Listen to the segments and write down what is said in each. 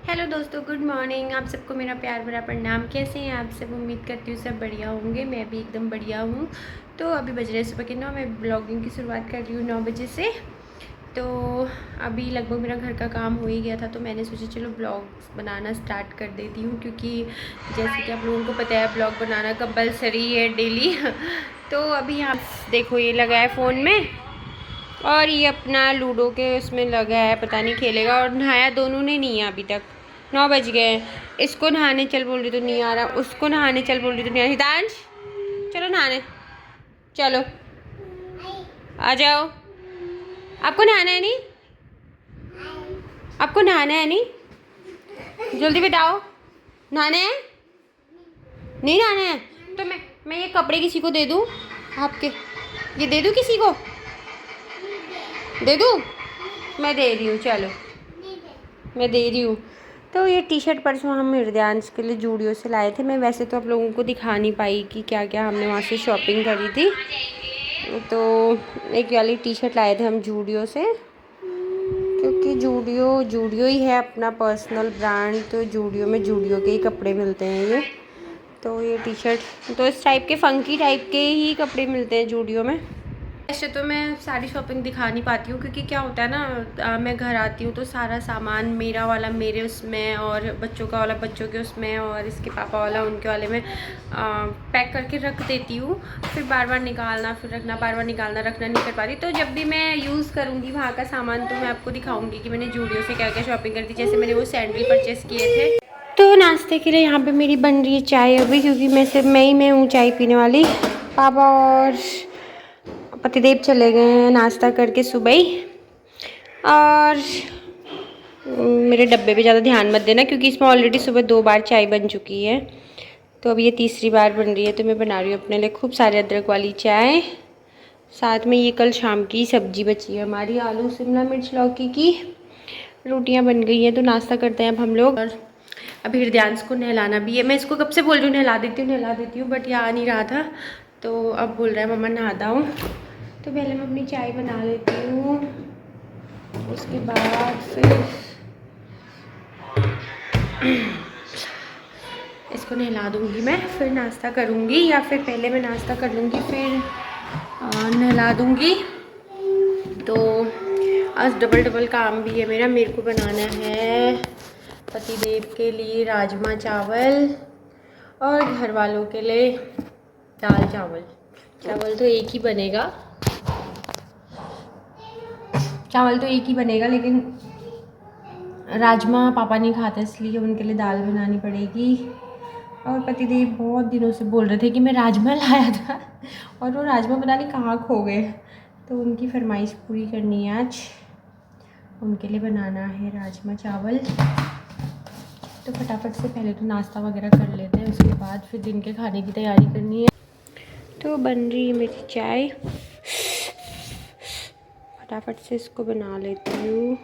Hello दोस्तों, good morning. आप सबको मेरा प्यार भरा प्रणाम। कैसे हैं आप सब? उम्मीद करती हूँ सब बढ़िया होंगे। मैं भी एकदम बढ़िया हूँ। तो अभी बज रहे हैं सुबह के 9। मैं ब्लॉगिंग की शुरुआत कर रही हूँ 9 बजे से। तो अभी लगभग मेरा घर का काम हो ही गया था, तो मैंने सोचा चलो ब्लॉग्स बनाना स्टार्ट कर देती हूँ, क्योंकि जैसे कि आप लोगों को पता है ब्लॉग बनाना कंपलसरी है डेली। तो अभी आप देखो, ये लगा है फ़ोन में और ये अपना लूडो के उसमें लगा है, पता नहीं खेलेगा। और नहाया दोनों ने नहीं है अभी तक। 9 बज गए हैं। इसको नहाने चल बोल रही तो नहीं आ रहा, उसको नहाने चल बोल रही तो नहीं आ रहा। हितांश चलो नहाने, चलो आ जाओ। आपको नहाना है नहीं? आपको नहाना है नहीं? जल्दी बिठाओ। नहाने हैं? नहीं नहाना है तो मैं ये कपड़े किसी को दे दूँ? आपके ये दे दूँ किसी को? दे दूँ? मैं दे रही हूँ, चलो मैं दे रही हूँ। तो ये टी शर्ट परसों हम हृदयांश के लिए जूडियो से लाए थे। मैं वैसे तो आप लोगों को दिखा नहीं पाई कि क्या क्या हमने वहाँ से शॉपिंग करी थी। तो एक वाली टी शर्ट लाए थे हम जूडियो से, क्योंकि जूडियो जूडियो ही है अपना पर्सनल ब्रांड। तो जूडियो में जूडियो के ही कपड़े मिलते हैं ये। तो ये टी शर्ट तो इस टाइप के फ़ंकी टाइप के ही कपड़े मिलते हैं जूडियो में। ऐसे तो मैं सारी शॉपिंग दिखा नहीं पाती हूँ, क्योंकि क्या होता है ना, मैं घर आती हूँ तो सारा सामान मेरा वाला मेरे उसमें, और बच्चों का वाला बच्चों के उसमें, और इसके पापा वाला उनके वाले में पैक करके रख देती हूँ। फिर बार बार निकालना, फिर रखना, बार बार निकालना रखना नहीं कर पाती। तो जब भी मैं यूज़ करूँगी वहाँ का सामान, तो मैं आपको दिखाऊँगी कि मैंने जूडियो से क्या क्या शॉपिंग करी थी। जैसे मैंने वो सैंडल परचेस किए थे। तो नाश्ते के लिए यहाँ पर मेरी बन रही है चाय अभी, क्योंकि मैं हूँ चाय पीने वाली। पापा और पतिदेव चले गए हैं नाश्ता करके सुबह ही। और मेरे डब्बे पे ज़्यादा ध्यान मत देना, क्योंकि इसमें ऑलरेडी सुबह 2 बार चाय बन चुकी है। तो अब ये तीसरी बार बन रही है। तो मैं बना रही हूँ अपने लिए खूब सारे अदरक वाली चाय। साथ में ये कल शाम की सब्जी बची है हमारी, आलू शिमला मिर्च लौकी की। रोटियाँ बन गई हैं, तो नाश्ता करते हैं अब हम लोग। और अभी हृदयांश को नहलाना भी है। मैं इसको कब से बोल रही हूँ नहला देती हूँ, बट ये आ नहीं रहा था। तो अब बोल रहा है मम्मा नहाता हूँ। तो पहले मैं अपनी चाय बना लेती हूँ, उसके बाद फिर इसको नहला दूँगी मैं, फिर नाश्ता करूँगी, या फिर पहले मैं नाश्ता कर लूँगी फिर नहला दूँगी। तो आज डबल डबल काम भी है मेरा। मेरे को बनाना है पतिदेव के लिए राजमा चावल, और घर वालों के लिए दाल चावल। चावल तो एक ही बनेगा, लेकिन राजमा पापा नहीं खाते, इसलिए उनके लिए दाल बनानी पड़ेगी। और पतिदेव बहुत दिनों से बोल रहे थे कि मैं राजमा लाया था, और वो राजमा पता नहीं कहाँ खो गए। तो उनकी फरमाइश पूरी करनी है आज। उनके लिए बनाना है राजमा चावल। तो फटाफट से पहले तो नाश्ता वगैरह कर लेते हैं, उसके बाद फिर दिन के खाने की तैयारी करनी है। तो बन रही है मेरी चाय, फटाफट से इसको बना लेती हूँ।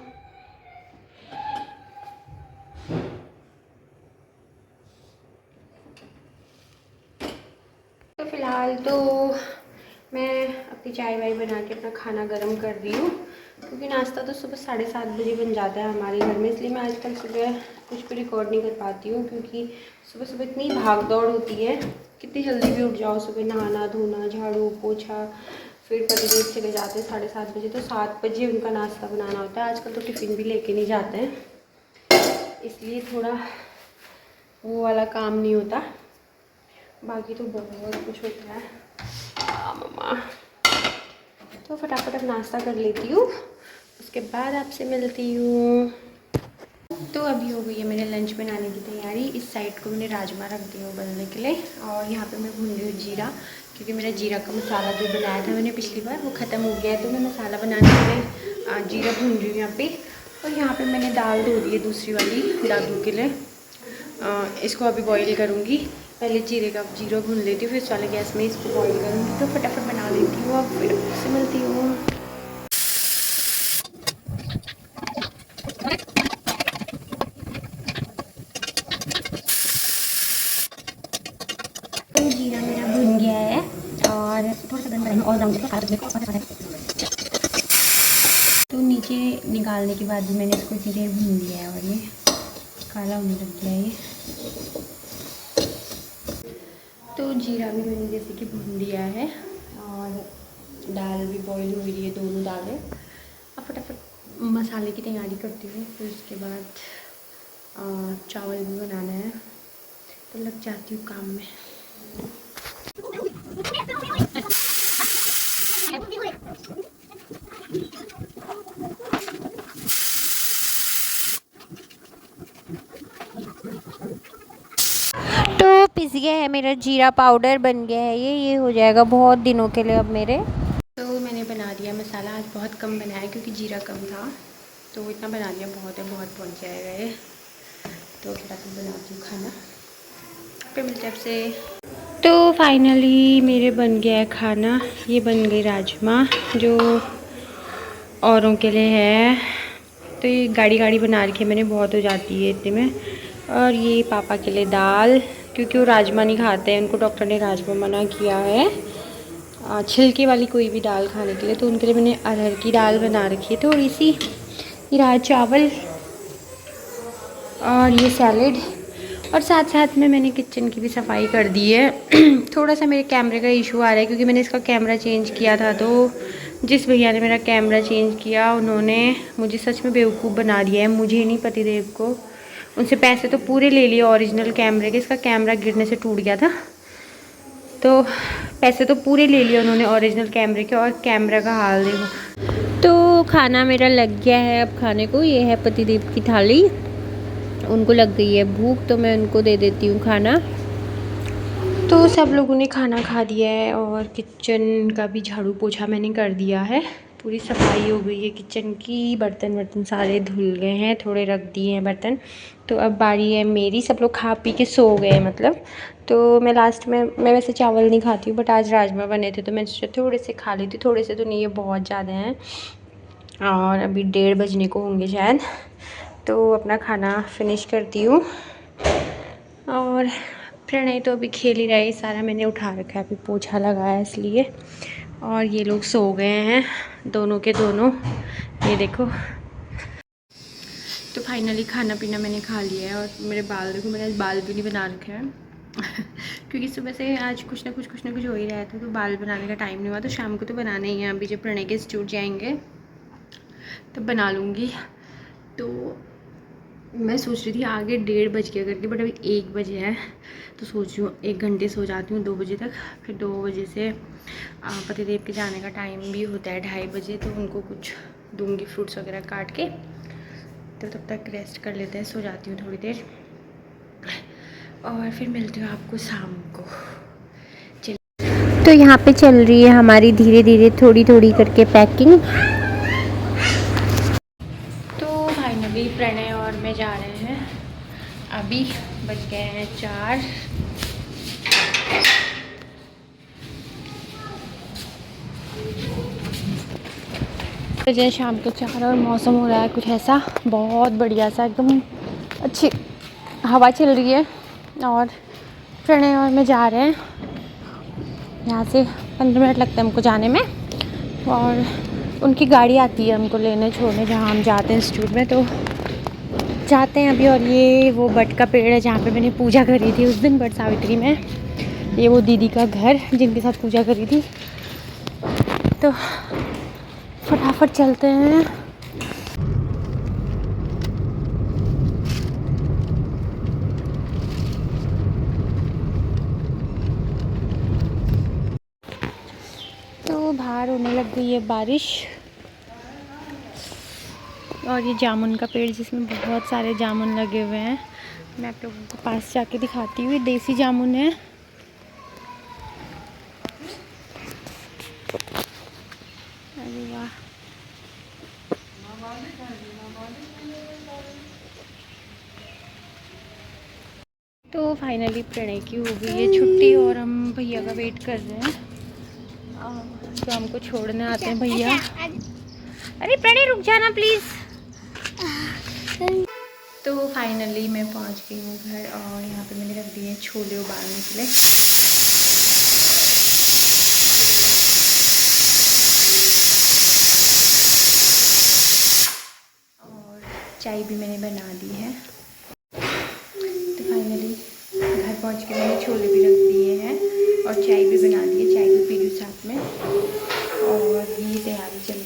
तो फ़िलहाल तो मैं अपनी चाय वाय बना के अपना खाना गर्म कर रही हूँ, क्योंकि नाश्ता तो सुबह 7:30 बजे बन जाता है हमारे घर में। इसलिए मैं आजकल सुबह कुछ भी रिकॉर्ड नहीं कर पाती हूँ, क्योंकि सुबह सुबह इतनी भाग दौड़ होती है। कितनी जल्दी भी उठ जाओ सुबह, नहाना धोना झाड़ू पोछा, फिर पतिदेव चले जाते हैं 7:30 बजे। तो 7 बजे उनका नाश्ता बनाना होता है। आजकल तो टिफ़िन भी लेके नहीं जाते हैं, इसलिए थोड़ा वो वाला काम नहीं होता। बाकी तो बहुत कुछ होता है। मम्मा तो फटाफट अब नाश्ता कर लेती हूँ, उसके बाद आपसे मिलती हूँ। तो अभी हो गई है मेरे लंच बनाने की तैयारी। इस साइड को मैंने राजमा रख दिया उबलने के लिए, और यहाँ पे मैं भून रही हूँ जीरा, क्योंकि मेरा जीरा का मसाला जो बनाया था मैंने पिछली बार, वो ख़त्म हो गया है। तो मैं मसाला बनाने के लिए जीरा भून रही हूँ यहाँ पे। और यहाँ पे मैंने दाल धो दी है दूसरी वाली दादू के लिए। इसको अभी बॉईल करूँगी। पहले जीरा भून लेती हूँ, फिर इस वाले गैस में इसको बॉईल करूँगी। तो फटाफट बना लेती हूँ, अब फिर से मिलती हूँ। तो जीरा मेरा भुन गया है, और थोड़ा सा गंदा है और ब्राउन। तो नीचे निकालने के बाद भी मैंने इसको इतनी देर भून लिया है। और ये काला होने लग गया ये। तो जीरा भी मैंने जैसे कि भून दिया है और दाल भी बॉईल हो रही है, दोनों दालें। अब फटाफट मसाले की तैयारी करती हूँ, फिर उसके बाद चावल भी बनाना है, तो लग जाती हूँ काम में। तो पिस गया है मेरा जीरा पाउडर, बन गया है ये हो जाएगा बहुत दिनों के लिए अब मेरे। तो मैंने बना दिया मसाला, आज बहुत कम बनाया क्योंकि जीरा कम था, तो इतना बना दिया बहुत है, बहुत पहुँच जाएगा ये। तो फटाफट बनाती हूँ खाना, फिर मिलते हैं आपसे। तो फाइनली मेरे बन गया है खाना। ये बन गई राजमा जो औरों के लिए है, तो ये गाढ़ी गाढ़ी बना रखी है मैंने, बहुत हो जाती है इतने में। और ये पापा के लिए दाल, क्योंकि वो राजमा नहीं खाते हैं, उनको डॉक्टर ने राजमा मना किया है छिलके वाली कोई भी दाल खाने के लिए, तो उनके लिए मैंने अरहर की दाल बना रखी है थोड़ी सी। ये रहा चावल और ये सैलेड, और साथ साथ में मैंने किचन की भी सफाई कर दी है। थोड़ा सा मेरे कैमरे का इशू आ रहा है क्योंकि मैंने इसका कैमरा चेंज किया था, तो जिस भैया ने मेरा कैमरा चेंज किया उन्होंने मुझे सच में बेवकूफ़ बना दिया है, मुझे नहीं पतिदेव को। उनसे पैसे तो पूरे ले लिए ओरिजिनल कैमरे के, इसका कैमरा गिरने से टूट गया था, तो पैसे तो पूरे ले लिए उन्होंने ओरिजिनल कैमरे के, और कैमरा का हाल देखो। तो खाना मेरा लग गया है अब खाने को। ये है पतिदेव की थाली, उनको लग गई है भूख, तो मैं उनको दे देती हूँ खाना। तो सब लोगों ने खाना खा दिया है और किचन का भी झाड़ू पोछा मैंने कर दिया है, पूरी सफाई हो गई है किचन की। बर्तन वर्तन सारे धुल गए हैं, थोड़े रख दिए हैं बर्तन। तो अब बारी है मेरी, सब लोग खा पी के सो गए हैं मतलब। तो मैं लास्ट में, मैं वैसे चावल नहीं खाती हूँ, बट आज राजमा बने थे तो मैं सोचा थोड़े से खा लेती, थोड़े से तो नहीं, ये बहुत ज़्यादा हैं। और अभी 1:30 बजने को होंगे शायद, तो अपना खाना फिनिश करती हूँ। और प्रणय तो अभी खेल ही रहा है, सारा मैंने उठा रखा है, अभी पोछा लगाया इसलिए। और ये लोग सो गए हैं दोनों के दोनों, ये देखो। तो फाइनली खाना पीना मैंने खा लिया है, और मेरे बाल देखो, मैंने आज बाल भी नहीं बना रखे हैं क्योंकि सुबह से आज कुछ ना कुछ हो ही रहा था, तो बाल बनाने का टाइम नहीं हुआ। तो शाम को तो बनाना ही है, अभी जब प्रणय के इंस्टीट्यूट जाएंगे तब बना लूँगी। तो मैं सोच रही थी आगे 1:30 बज गया करके, बट अभी 1 बजे है, तो सोच रही हूँ 1 घंटे सो जाती हूँ 2 बजे तक। फिर 2 बजे से पतिदेव के जाने का टाइम भी होता है 2:30 बजे, तो उनको कुछ दूंगी फ्रूट्स वगैरह काट के, तो तब तक रेस्ट कर लेते हैं, सो जाती हूँ थोड़ी देर, और फिर मिलती हूँ आपको शाम को। तो यहाँ पे चल रही है हमारी धीरे धीरे थोड़ी थोड़ी करके पैकिंग। तो फाइनली प्रणय और मैं जा रहे हैं, अभी बज गए हैं 4। बजे शाम के 4 और मौसम हो रहा है कुछ ऐसा बहुत बढ़िया सा, एकदम अच्छी हवा चल रही है। और प्रणय और मैं जा रहे हैं, यहाँ से 15 मिनट लगते हैं हमको जाने में, और उनकी गाड़ी आती है हमको लेने छोड़ने जहाँ हम जाते हैं इंस्टीट्यूट में, तो जाते हैं अभी। और ये वो बट का पेड़ है जहाँ पे मैंने पूजा करी थी उस दिन बट सावित्री में, ये वो दीदी का घर जिनके साथ पूजा करी थी। तो फटाफट चलते हैं। तो बाहर होने लग गई है बारिश, और ये जामुन का पेड़ जिसमें बहुत सारे जामुन लगे हुए हैं, मैं आप लोगों को पास जाके दिखाती हूँ। ये देसी जामुन है, अरे वाह। तो फाइनली प्रणय की हो गई है छुट्टी, और हम भैया का वेट कर रहे हैं, तो हमको छोड़ने आते हैं भैया। अरे प्रणय रुक जाना प्लीज़। तो फाइनली मैं पहुंच गई हूँ घर, और यहाँ पे मैंने रख दिए छोले उबालने के लिए। और चाय भी मैंने बना दी है। पहुंच के मैंने छोले भी रख दिए हैं और चाय भी बना दी है, चाय भी पी लूँ साथ में। और ये तैयारी चल